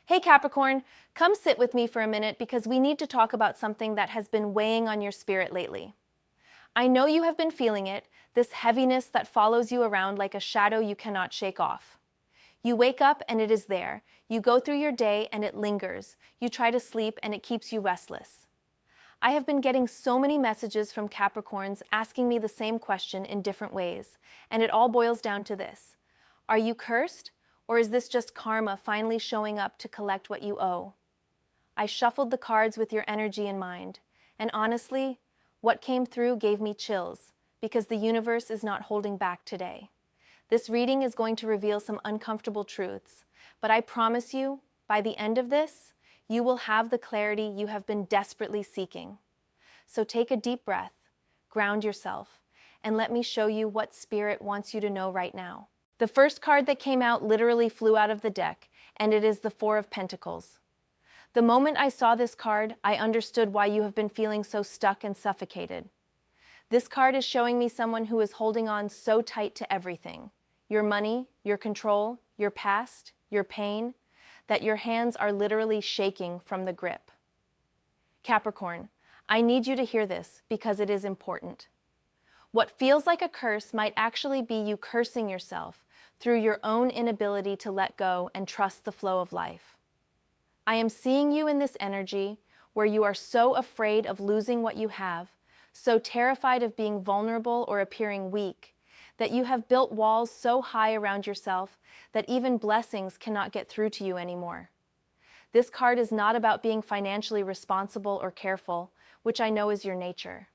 Hey Capricorn, come sit with me for a minute because we need to talk about something that has been weighing on your spirit lately. I know you have been feeling it, this heaviness that follows you around like a shadow you cannot shake off. You wake up and it is there. You go through your day and it lingers. You try to sleep and it keeps you restless. I have been getting so many messages from Capricorns asking me the same question in different ways, and it all boils down to this. Are you cursed? Or is this just karma finally showing up to collect what you owe? I shuffled the cards with your energy in mind, and honestly, what came through gave me chills, because the universe is not holding back today. This reading is going to reveal some uncomfortable truths, but I promise you, by the end of this, you will have the clarity you have been desperately seeking. So take a deep breath, ground yourself, and let me show you what Spirit wants you to know right now. The first card that came out literally flew out of the deck, and it is the Four of Pentacles. The moment I saw this card, I understood why you have been feeling so stuck and suffocated. This card is showing me someone who is holding on so tight to everything. Your money, your control, your past, your pain, that your hands are literally shaking from the grip. Capricorn, I need you to hear this because it is important. What feels like a curse might actually be you cursing yourself through your own inability to let go and trust the flow of life. I am seeing you in this energy where you are so afraid of losing what you have, so terrified of being vulnerable or appearing weak, that you have built walls so high around yourself that even blessings cannot get through to you anymore. This card is not about being financially responsible or careful, which I know is your nature.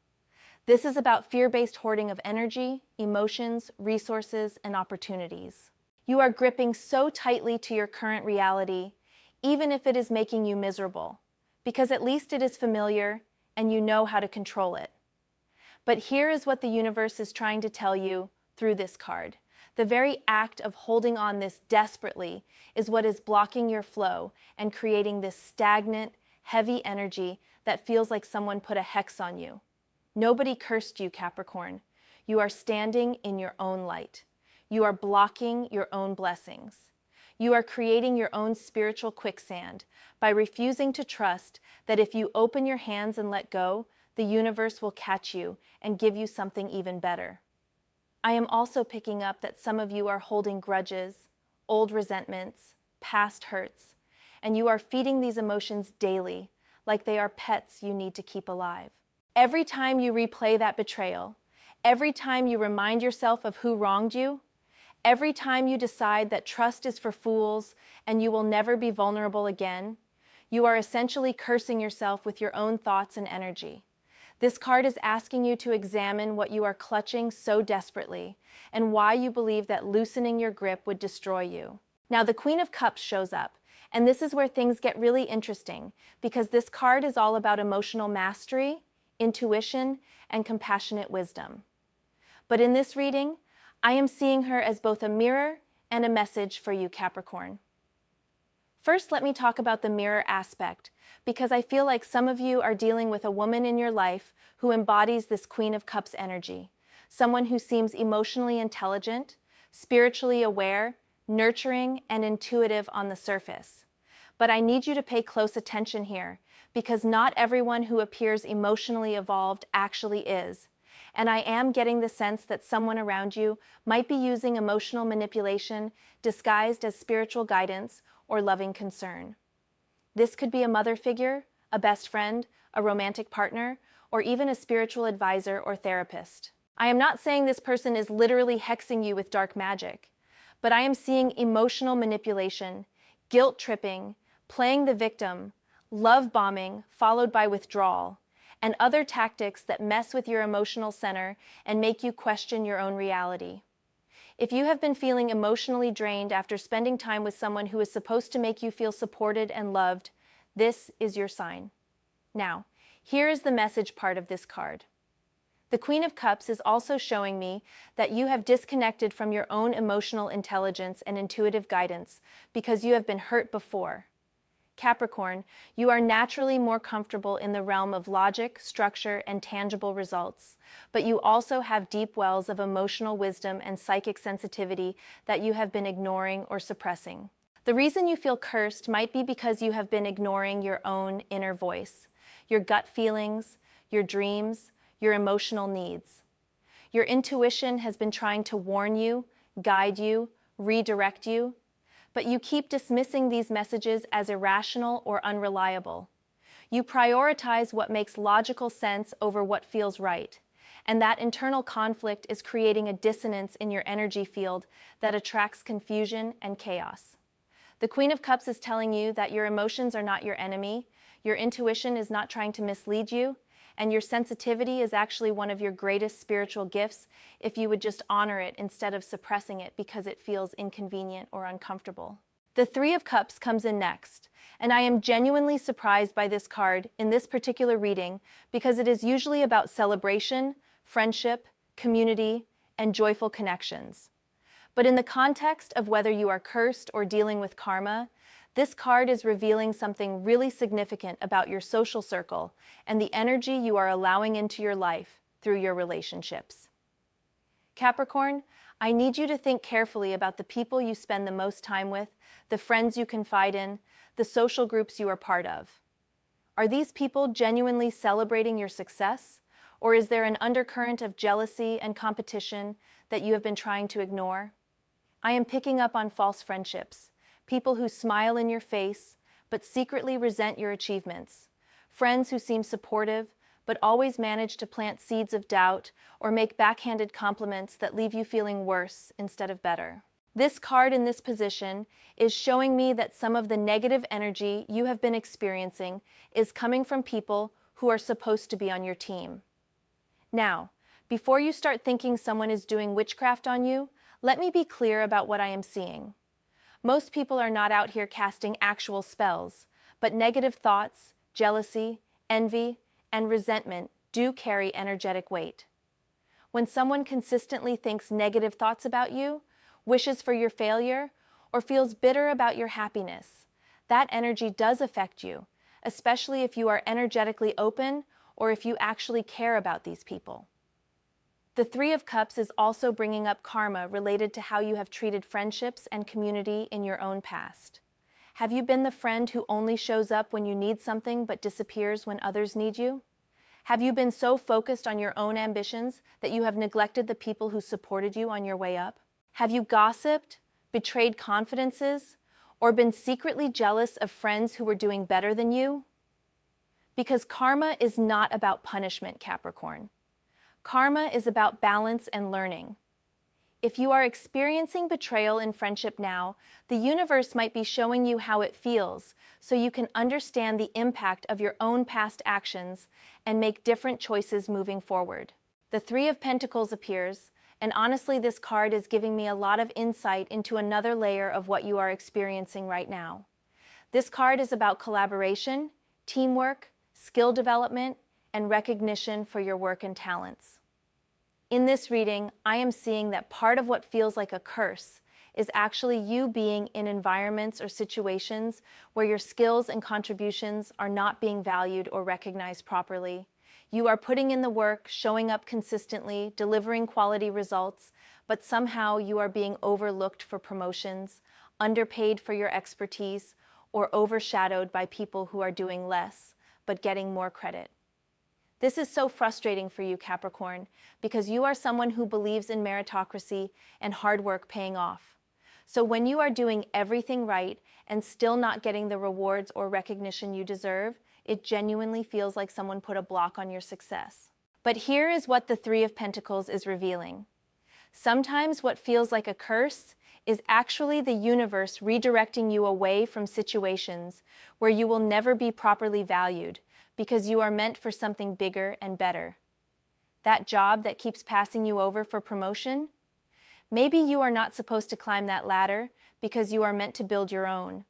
This is about fear-based hoarding of energy, emotions, resources, and opportunities. You are gripping so tightly to your current reality, even if it is making you miserable, because at least it is familiar and you know how to control it. But here is what the universe is trying to tell you through this card. The very act of holding on this desperately is what is blocking your flow and creating this stagnant, heavy energy that feels like someone put a hex on you. Nobody cursed you, Capricorn. You are standing in your own light. You are blocking your own blessings. You are creating your own spiritual quicksand by refusing to trust that if you open your hands and let go, the universe will catch you and give you something even better. I am also picking up that some of you are holding grudges, old resentments, past hurts, and you are feeding these emotions daily, like they are pets you need to keep alive. Every time you replay that betrayal, every time you remind yourself of who wronged you, every time you decide that trust is for fools and you will never be vulnerable again, you are essentially cursing yourself with your own thoughts and energy. This card is asking you to examine what you are clutching so desperately and why you believe that loosening your grip would destroy you. Now, the Queen of Cups shows up, and this is where things get really interesting because this card is all about emotional mastery, intuition, and compassionate wisdom. But in this reading, I am seeing her as both a mirror and a message for you, Capricorn. First, let me talk about the mirror aspect, because I feel like some of you are dealing with a woman in your life who embodies this Queen of Cups energy, someone who seems emotionally intelligent, spiritually aware, nurturing, and intuitive on the surface. But I need you to pay close attention here, because not everyone who appears emotionally evolved actually is. And I am getting the sense that someone around you might be using emotional manipulation disguised as spiritual guidance or loving concern. This could be a mother figure, a best friend, a romantic partner, or even a spiritual advisor or therapist. I am not saying this person is literally hexing you with dark magic, but I am seeing emotional manipulation, guilt tripping, playing the victim, love bombing followed by withdrawal, and other tactics that mess with your emotional center and make you question your own reality. If you have been feeling emotionally drained after spending time with someone who is supposed to make you feel supported and loved, this is your sign. Now, here is the message part of this card. The Queen of Cups is also showing me that you have disconnected from your own emotional intelligence and intuitive guidance because you have been hurt before. Capricorn, you are naturally more comfortable in the realm of logic, structure, and tangible results, but you also have deep wells of emotional wisdom and psychic sensitivity that you have been ignoring or suppressing. The reason you feel cursed might be because you have been ignoring your own inner voice, your gut feelings, your dreams, your emotional needs. Your intuition has been trying to warn you, guide you, redirect you, but you keep dismissing these messages as irrational or unreliable. You prioritize what makes logical sense over what feels right, and that internal conflict is creating a dissonance in your energy field that attracts confusion and chaos. The Queen of Cups is telling you that your emotions are not your enemy, your intuition is not trying to mislead you, and your sensitivity is actually one of your greatest spiritual gifts if you would just honor it instead of suppressing it because it feels inconvenient or uncomfortable. The Three of Cups comes in next, and I am genuinely surprised by this card in this particular reading because it is usually about celebration, friendship, community, and joyful connections. But in the context of whether you are cursed or dealing with karma, this card is revealing something really significant about your social circle and the energy you are allowing into your life through your relationships. Capricorn, I need you to think carefully about the people you spend the most time with, the friends you confide in, the social groups you are part of. Are these people genuinely celebrating your success, or is there an undercurrent of jealousy and competition that you have been trying to ignore? I am picking up on false friendships, people who smile in your face but secretly resent your achievements, friends who seem supportive but always manage to plant seeds of doubt or make backhanded compliments that leave you feeling worse instead of better. This card in this position is showing me that some of the negative energy you have been experiencing is coming from people who are supposed to be on your team. Now, before you start thinking someone is doing witchcraft on you, let me be clear about what I am seeing. Most people are not out here casting actual spells, but negative thoughts, jealousy, envy, and resentment do carry energetic weight. When someone consistently thinks negative thoughts about you, wishes for your failure, or feels bitter about your happiness, that energy does affect you, especially if you are energetically open or if you actually care about these people. The Three of Cups is also bringing up karma related to how you have treated friendships and community in your own past. Have you been the friend who only shows up when you need something but disappears when others need you? Have you been so focused on your own ambitions that you have neglected the people who supported you on your way up? Have you gossiped, betrayed confidences, or been secretly jealous of friends who were doing better than you? Because karma is not about punishment, Capricorn. Karma is about balance and learning. If you are experiencing betrayal in friendship now, the universe might be showing you how it feels so you can understand the impact of your own past actions and make different choices moving forward. The Three of Pentacles appears, and honestly, this card is giving me a lot of insight into another layer of what you are experiencing right now. This card is about collaboration, teamwork, skill development, and recognition for your work and talents. In this reading, I am seeing that part of what feels like a curse is actually you being in environments or situations where your skills and contributions are not being valued or recognized properly. You are putting in the work, showing up consistently, delivering quality results, but somehow you are being overlooked for promotions, underpaid for your expertise, or overshadowed by people who are doing less, but getting more credit. This is so frustrating for you, Capricorn, because you are someone who believes in meritocracy and hard work paying off. So when you are doing everything right and still not getting the rewards or recognition you deserve, it genuinely feels like someone put a block on your success. But here is what the Three of Pentacles is revealing. Sometimes what feels like a curse is actually the universe redirecting you away from situations where you will never be properly valued, because you are meant for something bigger and better. That job that keeps passing you over for promotion? Maybe you are not supposed to climb that ladder because you are meant to build your own.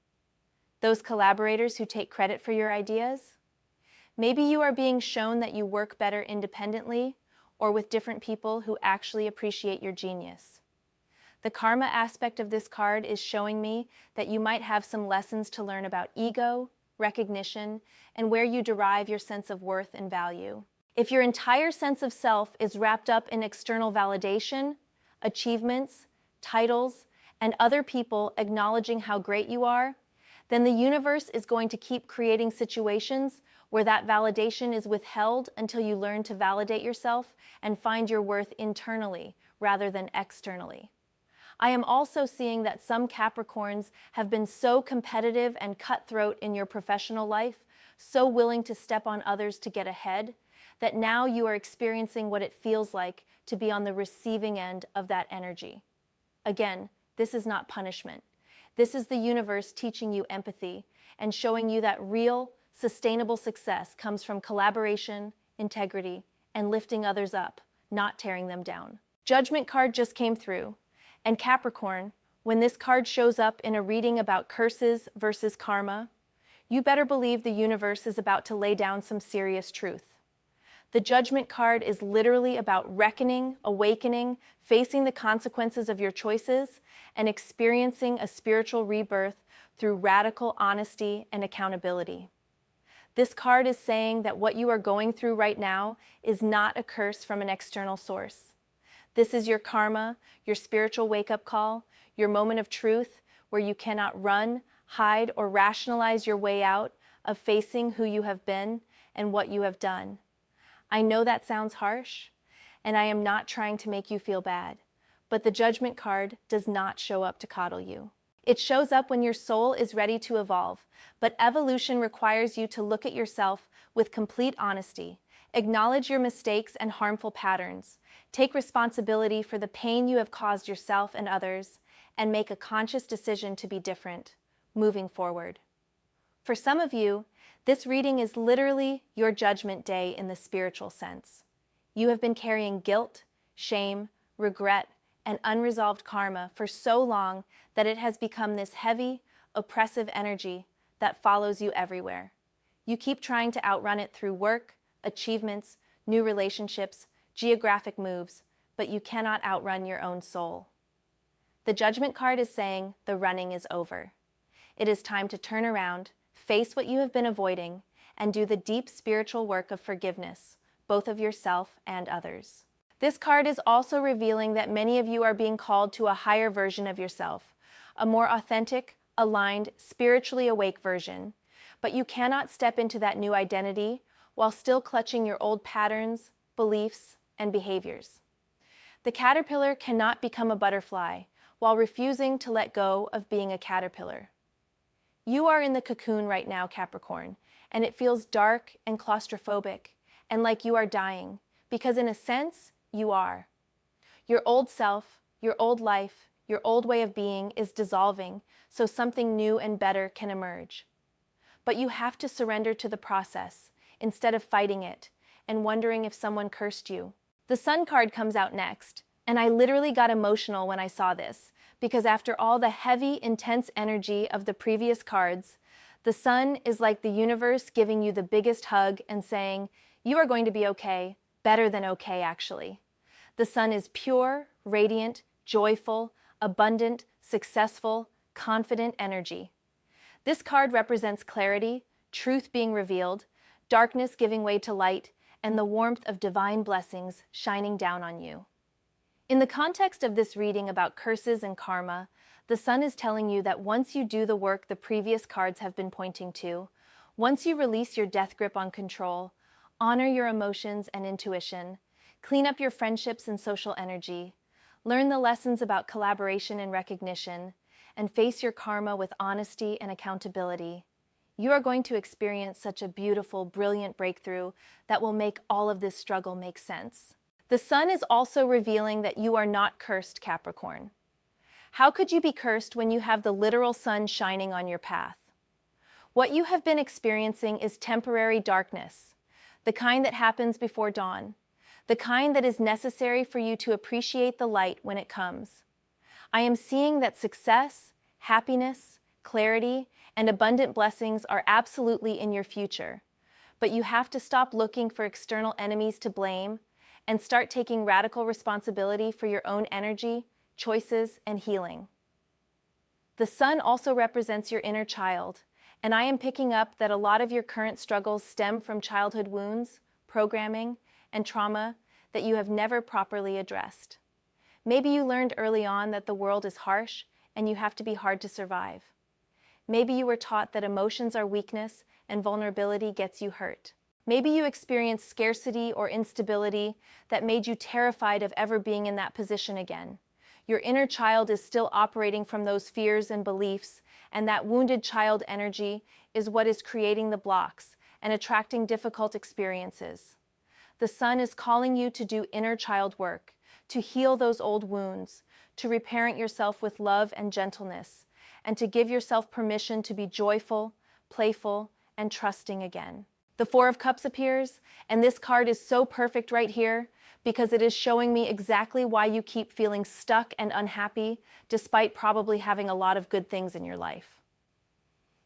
Those collaborators who take credit for your ideas? Maybe you are being shown that you work better independently or with different people who actually appreciate your genius. The karma aspect of this card is showing me that you might have some lessons to learn about ego, recognition, and where you derive your sense of worth and value. If your entire sense of self is wrapped up in external validation, achievements, titles, and other people acknowledging how great you are, then the universe is going to keep creating situations where that validation is withheld until you learn to validate yourself and find your worth internally rather than externally. I am also seeing that some Capricorns have been so competitive and cutthroat in your professional life, so willing to step on others to get ahead, that now you are experiencing what it feels like to be on the receiving end of that energy. Again, this is not punishment. This is the universe teaching you empathy and showing you that real, sustainable success comes from collaboration, integrity, and lifting others up, not tearing them down. Judgment card just came through, and Capricorn, when this card shows up in a reading about curses versus karma, you better believe the universe is about to lay down some serious truth. The Judgment card is literally about reckoning, awakening, facing the consequences of your choices, and experiencing a spiritual rebirth through radical honesty and accountability. This card is saying that what you are going through right now is not a curse from an external source. This is your karma, your spiritual wake-up call, your moment of truth where you cannot run, hide, or rationalize your way out of facing who you have been and what you have done. I know that sounds harsh, and I am not trying to make you feel bad, but the Judgment card does not show up to coddle you. It shows up when your soul is ready to evolve, but evolution requires you to look at yourself with complete honesty, acknowledge your mistakes and harmful patterns, take responsibility for the pain you have caused yourself and others, and make a conscious decision to be different, moving forward. For some of you, this reading is literally your judgment day in the spiritual sense. You have been carrying guilt, shame, regret, and unresolved karma for so long that it has become this heavy, oppressive energy that follows you everywhere. You keep trying to outrun it through work, achievements, new relationships, geographic moves, but you cannot outrun your own soul. The Judgment card is saying the running is over. It is time to turn around, face what you have been avoiding, and do the deep spiritual work of forgiveness, both of yourself and others. This card is also revealing that many of you are being called to a higher version of yourself, a more authentic, aligned, spiritually awake version, but you cannot step into that new identity while still clutching your old patterns, beliefs, and behaviors. The caterpillar cannot become a butterfly while refusing to let go of being a caterpillar. You are in the cocoon right now, Capricorn, and it feels dark and claustrophobic and like you are dying, because in a sense, you are. Your old self, your old life, your old way of being is dissolving so something new and better can emerge. But you have to surrender to the process instead of fighting it and wondering if someone cursed you. The Sun card comes out next, and I literally got emotional when I saw this, because after all the heavy, intense energy of the previous cards, the Sun is like the universe giving you the biggest hug and saying, you are going to be okay, better than okay actually. The Sun is pure, radiant, joyful, abundant, successful, confident energy. This card represents clarity, truth being revealed, darkness giving way to light, and the warmth of divine blessings shining down on you. In the context of this reading about curses and karma, the Sun is telling you that once you do the work the previous cards have been pointing to, once you release your death grip on control, honor your emotions and intuition, clean up your friendships and social energy, learn the lessons about collaboration and recognition, and face your karma with honesty and accountability, you are going to experience such a beautiful, brilliant breakthrough that will make all of this struggle make sense. The Sun is also revealing that you are not cursed, Capricorn. How could you be cursed when you have the literal sun shining on your path? What you have been experiencing is temporary darkness, the kind that happens before dawn, the kind that is necessary for you to appreciate the light when it comes. I am seeing that success, happiness, clarity, and abundant blessings are absolutely in your future, but you have to stop looking for external enemies to blame and start taking radical responsibility for your own energy, choices, and healing. The Sun also represents your inner child, and I am picking up that a lot of your current struggles stem from childhood wounds, programming, and trauma that you have never properly addressed. Maybe you learned early on that the world is harsh, and you have to be hard to survive. Maybe you were taught that emotions are weakness and vulnerability gets you hurt. Maybe you experienced scarcity or instability that made you terrified of ever being in that position again. Your inner child is still operating from those fears and beliefs, and that wounded child energy is what is creating the blocks and attracting difficult experiences. The sun is calling you to do inner child work, to heal those old wounds, to reparent yourself with love and gentleness, and to give yourself permission to be joyful, playful, and trusting again. The Four of Cups appears, and this card is so perfect right here because it is showing me exactly why you keep feeling stuck and unhappy despite probably having a lot of good things in your life.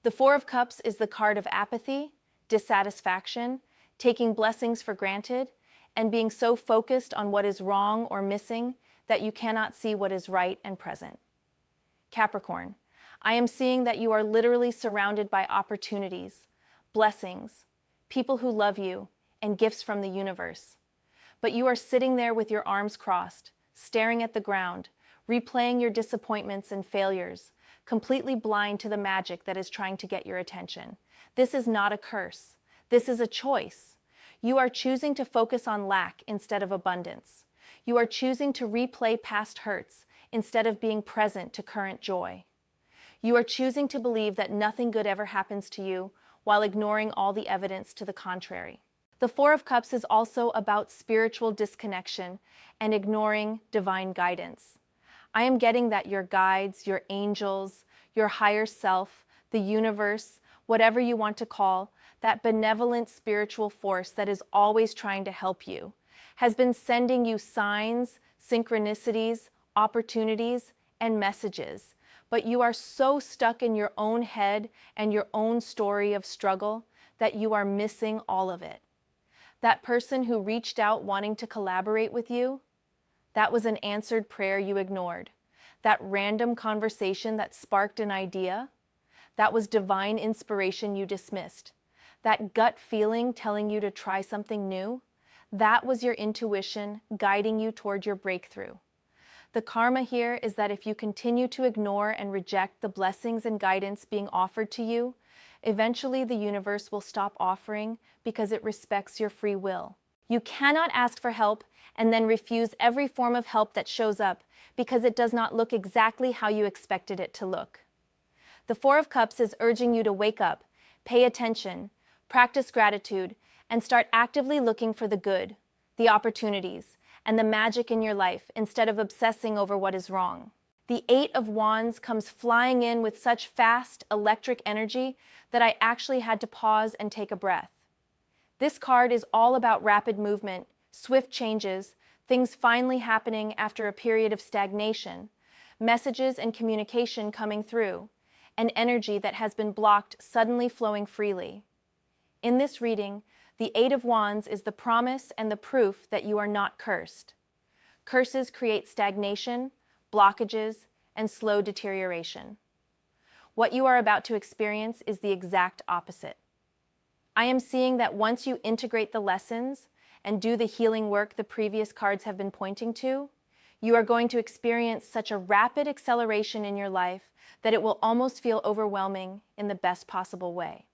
The Four of Cups is the card of apathy, dissatisfaction, taking blessings for granted, and being so focused on what is wrong or missing that you cannot see what is right and present. Capricorn, I am seeing that you are literally surrounded by opportunities, blessings, people who love you, and gifts from the universe. But you are sitting there with your arms crossed, staring at the ground, replaying your disappointments and failures, completely blind to the magic that is trying to get your attention. This is not a curse. This is a choice. You are choosing to focus on lack instead of abundance. You are choosing to replay past hurts instead of being present to current joy. You are choosing to believe that nothing good ever happens to you while ignoring all the evidence to the contrary. The Four of Cups is also about spiritual disconnection and ignoring divine guidance. I am getting that your guides, your angels, your higher self, the universe, whatever you want to call, that benevolent spiritual force that is always trying to help you, has been sending you signs, synchronicities, opportunities, and messages. But you are so stuck in your own head and your own story of struggle that you are missing all of it. That person who reached out wanting to collaborate with you, that was an answered prayer you ignored. That random conversation that sparked an idea, that was divine inspiration you dismissed. That gut feeling telling you to try something new, that was your intuition guiding you toward your breakthrough. The karma here is that if you continue to ignore and reject the blessings and guidance being offered to you, eventually the universe will stop offering because it respects your free will. You cannot ask for help and then refuse every form of help that shows up because it does not look exactly how you expected it to look. The Four of Cups is urging you to wake up, pay attention, practice gratitude, and start actively looking for the good, the opportunities, and the magic in your life instead of obsessing over what is wrong. The Eight of Wands comes flying in with such fast, electric energy that I actually had to pause and take a breath. This card is all about rapid movement, swift changes, things finally happening after a period of stagnation, messages and communication coming through, and energy that has been blocked suddenly flowing freely. In this reading, the Eight of Wands is the promise and the proof that you are not cursed. Curses create stagnation, blockages, and slow deterioration. What you are about to experience is the exact opposite. I am seeing that once you integrate the lessons and do the healing work the previous cards have been pointing to, you are going to experience such a rapid acceleration in your life that it will almost feel overwhelming in the best possible way.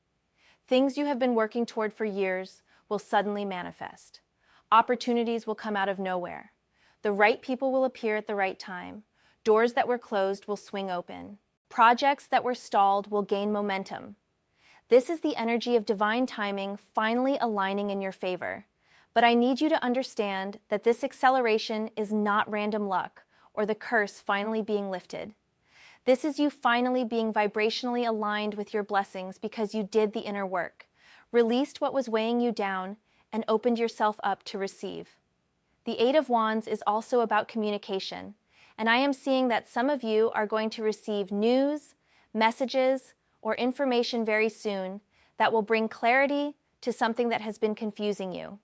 Things you have been working toward for years will suddenly manifest. Opportunities will come out of nowhere. The right people will appear at the right time. Doors that were closed will swing open. Projects that were stalled will gain momentum. This is the energy of divine timing finally aligning in your favor. But I need you to understand that this acceleration is not random luck or the curse finally being lifted. This is you finally being vibrationally aligned with your blessings because you did the inner work, released what was weighing you down, and opened yourself up to receive. The Eight of Wands is also about communication, and I am seeing that some of you are going to receive news, messages, or information very soon that will bring clarity to something that has been confusing you.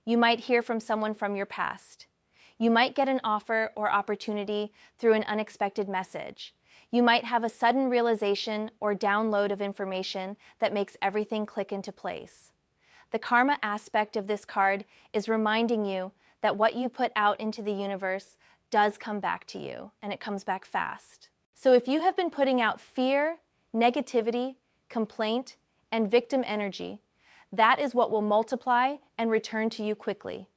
You might hear from someone from your past. You might get an offer or opportunity through an unexpected message. You might have a sudden realization or download of information that makes everything click into place. The karma aspect of this card is reminding you that what you put out into the universe does come back to you, and it comes back fast. So if you have been putting out fear, negativity, complaint, and victim energy, that is what will multiply and return to you quickly.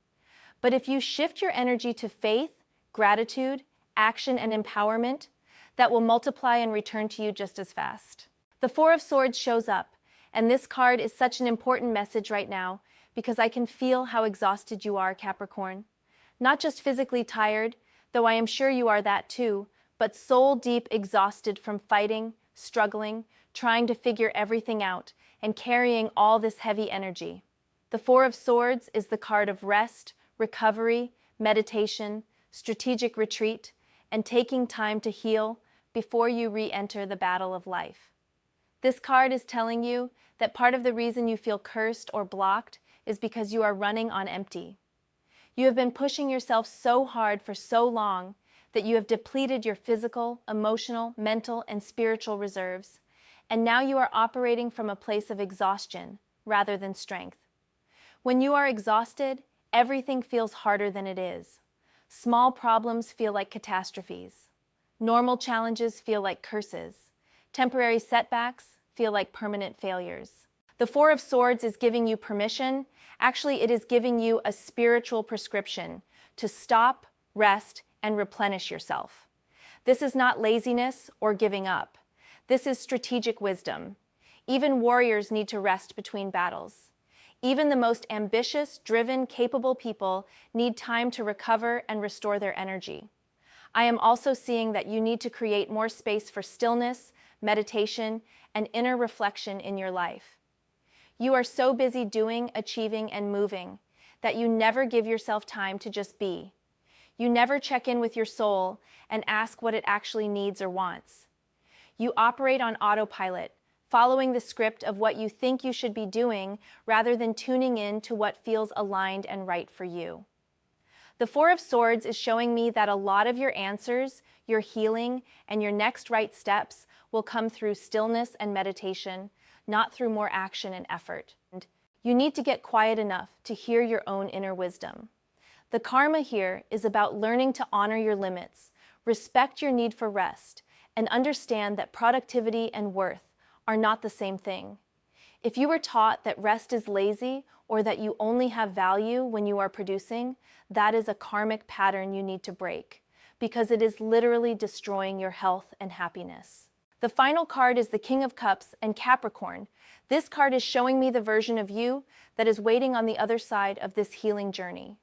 But if you shift your energy to faith, gratitude, action, and empowerment, that will multiply and return to you just as fast. The Four of Swords shows up, and this card is such an important message right now because I can feel how exhausted you are, Capricorn. Not just physically tired, though I am sure you are that too, but soul-deep exhausted from fighting, struggling, trying to figure everything out, and carrying all this heavy energy. The Four of Swords is the card of rest, recovery, meditation, strategic retreat, and taking time to heal before you re-enter the battle of life. This card is telling you that part of the reason you feel cursed or blocked is because you are running on empty. You have been pushing yourself so hard for so long that you have depleted your physical, emotional, mental, and spiritual reserves, and now you are operating from a place of exhaustion rather than strength. When you are exhausted, everything feels harder than it is. Small problems feel like catastrophes. Normal challenges feel like curses. Temporary setbacks feel like permanent failures. The Four of Swords is giving you permission. Actually, it is giving you a spiritual prescription to stop, rest, and replenish yourself. This is not laziness or giving up. This is strategic wisdom. Even warriors need to rest between battles. Even the most ambitious, driven, capable people need time to recover and restore their energy. I am also seeing that you need to create more space for stillness, meditation, and inner reflection in your life. You are so busy doing, achieving, and moving that you never give yourself time to just be. You never check in with your soul and ask what it actually needs or wants. You operate on autopilot, following the script of what you think you should be doing rather than tuning in to what feels aligned and right for you. The Four of Swords is showing me that a lot of your answers, your healing, and your next right steps will come through stillness and meditation, not through more action and effort. You need to get quiet enough to hear your own inner wisdom. The karma here is about learning to honor your limits, respect your need for rest, and understand that productivity and worth are not the same thing. If you were taught that rest is lazy or that you only have value when you are producing, that is a karmic pattern you need to break, because it is literally destroying your health and happiness. The final card is the King of Cups and Capricorn. This card is showing me the version of you that is waiting on the other side of this healing journey.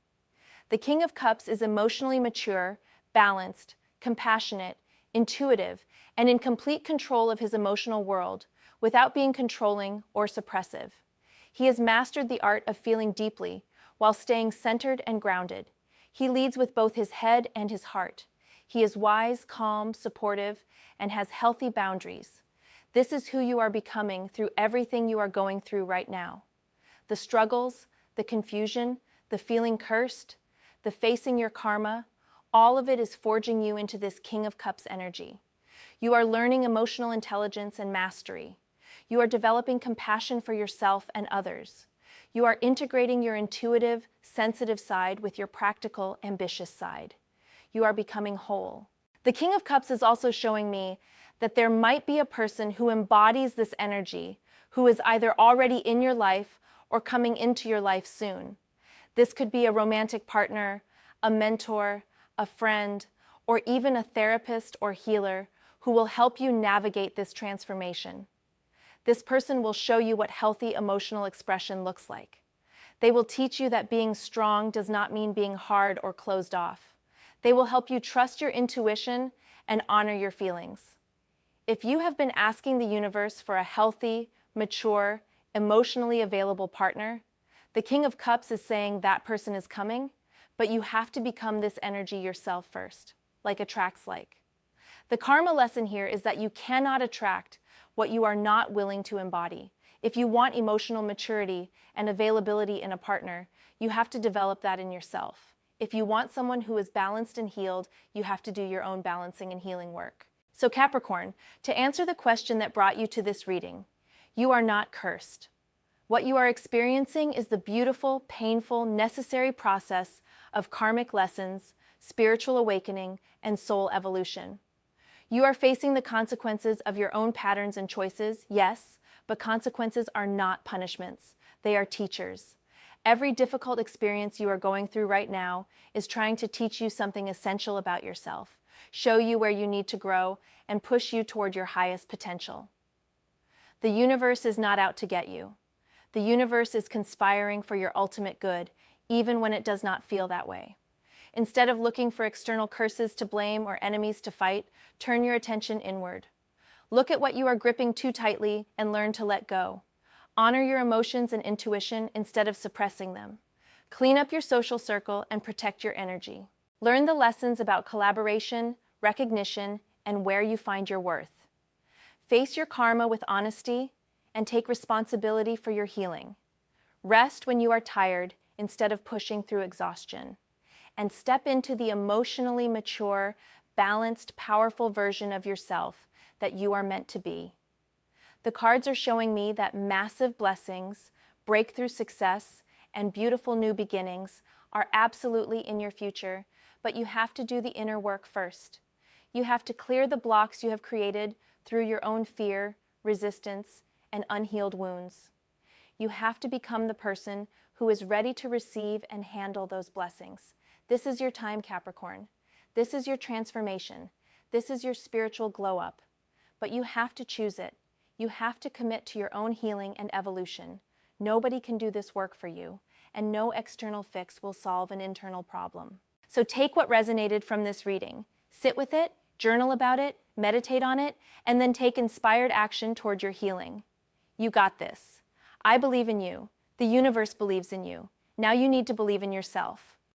The King of Cups is emotionally mature, balanced, compassionate, intuitive, and in complete control of his emotional world, without being controlling or suppressive. He has mastered the art of feeling deeply while staying centered and grounded. He leads with both his head and his heart. He is wise, calm, supportive, and has healthy boundaries. This is who you are becoming through everything you are going through right now. The struggles, the confusion, the feeling cursed, the facing your karma, all of it is forging you into this King of Cups energy. You are learning emotional intelligence and mastery. You are developing compassion for yourself and others. You are integrating your intuitive, sensitive side with your practical, ambitious side. You are becoming whole. The King of Cups is also showing me that there might be a person who embodies this energy, who is either already in your life or coming into your life soon. This could be a romantic partner, a mentor, a friend, or even a therapist or healer who will help you navigate this transformation. This person will show you what healthy emotional expression looks like. They will teach you that being strong does not mean being hard or closed off. They will help you trust your intuition and honor your feelings. If you have been asking the universe for a healthy, mature, emotionally available partner, the King of Cups is saying that person is coming, but you have to become this energy yourself first, like attracts like. The karma lesson here is that you cannot attract what you are not willing to embody. If you want emotional maturity and availability in a partner, you have to develop that in yourself. If you want someone who is balanced and healed, you have to do your own balancing and healing work. So Capricorn, to answer the question that brought you to this reading, you are not cursed. What you are experiencing is the beautiful, painful, necessary process of karmic lessons, spiritual awakening, and soul evolution. You are facing the consequences of your own patterns and choices, yes, but consequences are not punishments. They are teachers. Every difficult experience you are going through right now is trying to teach you something essential about yourself, show you where you need to grow, and push you toward your highest potential. The universe is not out to get you. The universe is conspiring for your ultimate good, even when it does not feel that way. Instead of looking for external curses to blame or enemies to fight, turn your attention inward. Look at what you are gripping too tightly and learn to let go. Honor your emotions and intuition instead of suppressing them. Clean up your social circle and protect your energy. Learn the lessons about collaboration, recognition, and where you find your worth. Face your karma with honesty and take responsibility for your healing. Rest when you are tired instead of pushing through exhaustion. And step into the emotionally mature, balanced, powerful version of yourself that you are meant to be. The cards are showing me that massive blessings, breakthrough success, and beautiful new beginnings are absolutely in your future, but you have to do the inner work first. You have to clear the blocks you have created through your own fear, resistance, and unhealed wounds. You have to become the person who is ready to receive and handle those blessings. This is your time, Capricorn. This is your transformation. This is your spiritual glow up. But you have to choose it. You have to commit to your own healing and evolution. Nobody can do this work for you, and no external fix will solve an internal problem. So take what resonated from this reading. Sit with it, journal about it, meditate on it, and then take inspired action toward your healing. You got this. I believe in you. The universe believes in you. Now you need to believe in yourself.